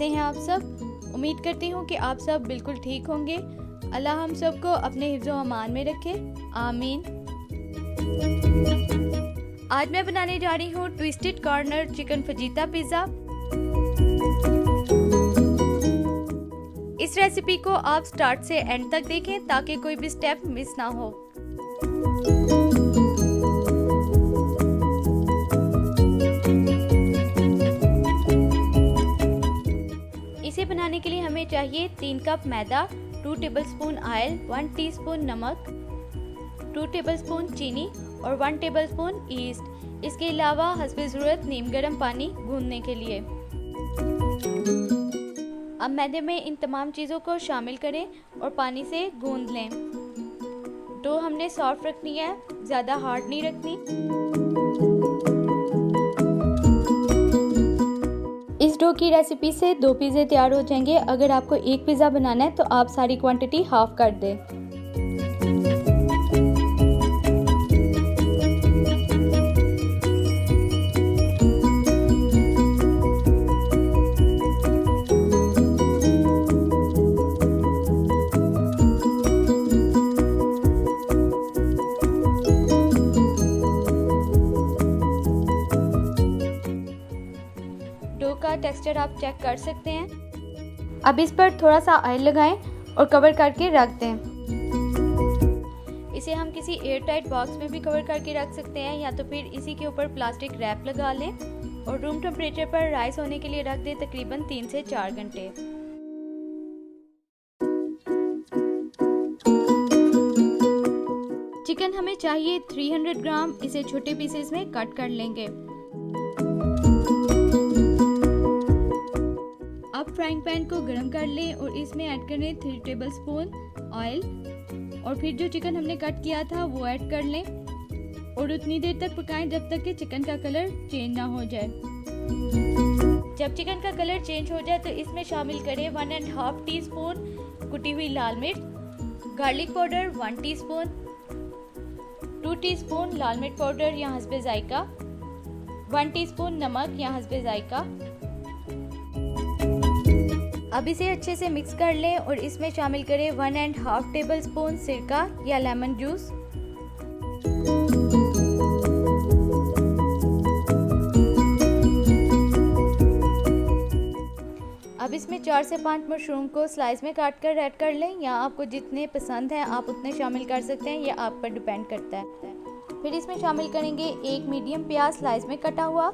कैसे हैं आप सब। उम्मीद करती हूँ कि आप सब बिल्कुल ठीक होंगे। अल्लाह हम सबको अपने हिफ्ज़ो अमान में रखे, आमीन। आज मैं बनाने जा रही हूँ twisted corner chicken fajita pizza. इस रेसिपी को आप स्टार्ट से एंड तक देखें ताकि कोई भी स्टेप मिस ना हो। इसे बनाने के लिए हमें चाहिए 3 कप मैदा, 2 टेबलस्पून ऑयल, 1 टीस्पून नमक, 2 टेबलस्पून चीनी और 1 टेबलस्पून ईस्ट। इसके अलावा हस्बे ज़रूरत नीम गर्म पानी गूंदने के लिए। अब मैदे में इन तमाम चीज़ों को शामिल करें और पानी से गूंद लें। डो हमने सॉफ्ट रखनी है, ज़्यादा हार्ड नहीं रखनी। इस डो की रेसिपी से 2 पिज़्ज़े तैयार हो जाएंगे। अगर आपको एक पिज़्ज़ा बनाना है तो आप सारी क्वांटिटी हाफ कर दें। डो का टेक्सचर आप चेक कर सकते हैं। अब इस पर थोड़ा सा ऑयल लगाएं और कवर करके रख दें। इसे हम किसी एयर टाइट बॉक्स में भी कवर करके रख सकते हैं या तो फिर इसी के ऊपर प्लास्टिक रैप लगा लें और रूम टेम्परेचर पर राइस होने के लिए रख दें तकरीबन 3 से 4 घंटे। चिकन हमें चाहिए 300 ग्राम। इसे छोटे पीसेस में कट कर लेंगे। अब फ्राइंग पैन को गरम कर लें और इसमें ऐड करें 3 टेबलस्पून ऑयल और फिर जो चिकन हमने कट किया था वो ऐड कर लें और उतनी देर तक पकाएं जब तक कि चिकन का कलर चेंज ना हो जाए। जब चिकन का कलर चेंज हो जाए तो इसमें शामिल करें 1.5 टीस्पून कुटी हुई लाल मिर्च, गार्लिक पाउडर 1 टीस्पून, 2 टीस्पून लाल मिर्च पाउडर या हस्बे जायका, 1 टीस्पून नमक या हस्बे जायका। अब इसे अच्छे से मिक्स कर लें और इसमें शामिल करें 1.5 टेबलस्पून सिरका या लेमन जूस। अब इसमें 4 से 5 मशरूम को स्लाइस में काट कर ऐड कर लें या आपको जितने पसंद हैं आप उतने शामिल कर सकते हैं, यह आप पर डिपेंड करता है। फिर इसमें शामिल करेंगे 1 मीडियम प्याज स्लाइस में कटा हुआ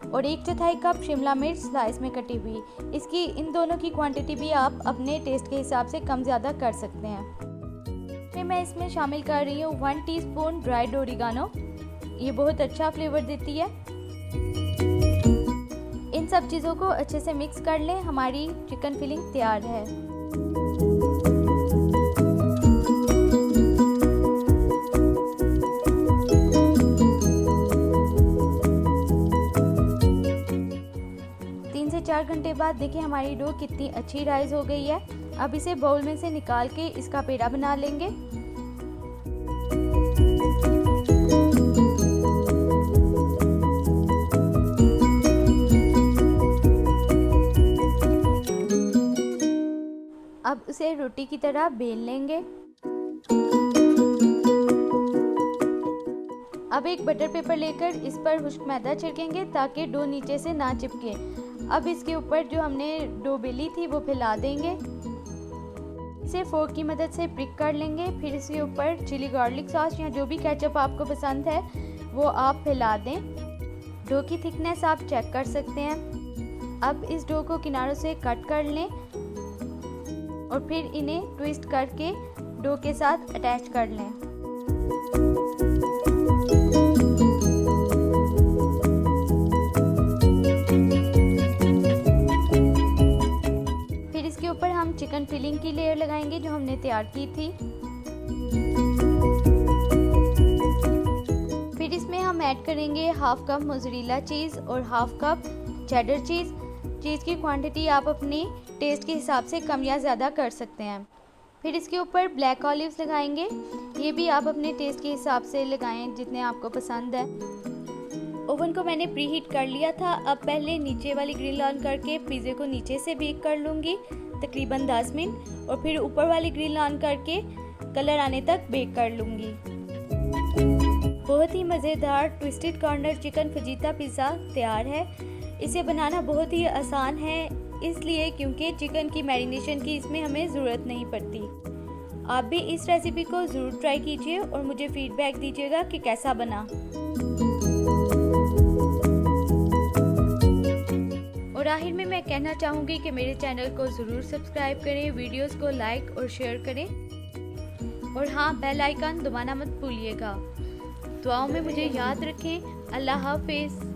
और 1/4 कप शिमला मिर्च स्लाइस में कटी हुई। इसकी इन दोनों की क्वांटिटी भी आप अपने टेस्ट के हिसाब से कम ज़्यादा कर सकते हैं। फिर मैं इसमें शामिल कर रही हूँ 1 टीस्पून ड्राइड ओरिगानो। ये बहुत अच्छा फ्लेवर देती है। इन सब चीज़ों को अच्छे से मिक्स कर लें। हमारी चिकन फिलिंग तैयार है। से 4 घंटे बाद देखिए हमारी डो कितनी अच्छी राइज हो गई है। अब इसे बाउल में से निकाल के इसका पेड़ा बना लेंगे। अब उसे रोटी की तरह बेल लेंगे। अब एक बटर पेपर लेकर इस पर खुश्क मैदा छिड़केंगे ताकि डो नीचे से ना चिपके। अब इसके ऊपर जो हमने डो बेली थी वो फैला देंगे। इसे फोर्क की मदद से प्रिक कर लेंगे। फिर इसके ऊपर चिली गार्लिक सॉस या जो भी केचप आपको पसंद है वो आप फैला दें। डो की थिकनेस आप चेक कर सकते हैं। अब इस डो को किनारों से कट कर लें और फिर इन्हें ट्विस्ट करके डो के साथ अटैच कर लें। ऊपर हम चिकन फिलिंग की लेयर लगाएंगे जो हमने तैयार की थी। फिर इसमें हम ऐड करेंगे 1/2 कप मोज़रेला चीज़ और 1/2 कप चेडर चीज़। चीज़ की क्वांटिटी आप अपने टेस्ट के हिसाब से कम या ज़्यादा कर सकते हैं। फिर इसके ऊपर ब्लैक ऑलिव्स लगाएंगे। ये भी आप अपने टेस्ट के हिसाब से लगाएं जितने आपको पसंद है। ओवन को मैंने प्री हीट कर लिया था। अब पहले नीचे वाली ग्रिल ऑन करके पिज़्ज़े को नीचे से बेक कर लूँगी तकरीबन 10 मिनट, और फिर ऊपर वाली ग्रिल ऑन करके कलर आने तक बेक कर लूँगी। बहुत ही मज़ेदार twisted corner chicken fajita pizza तैयार है। इसे बनाना बहुत ही आसान है, इसलिए क्योंकि चिकन की मैरिनेशन की इसमें हमें ज़रूरत नहीं पड़ती। आप भी इस रेसिपी को ज़रूर ट्राई कीजिए और मुझे फीडबैक दीजिएगा कि कैसा बना। और आखिर में मैं कहना चाहूँगी कि मेरे चैनल को ज़रूर सब्सक्राइब करें, वीडियोस को लाइक और शेयर करें, और हाँ, बेल आइकन दबाना मत भूलिएगा। दुआओं में मुझे याद रखें। अल्लाह हाफिज़।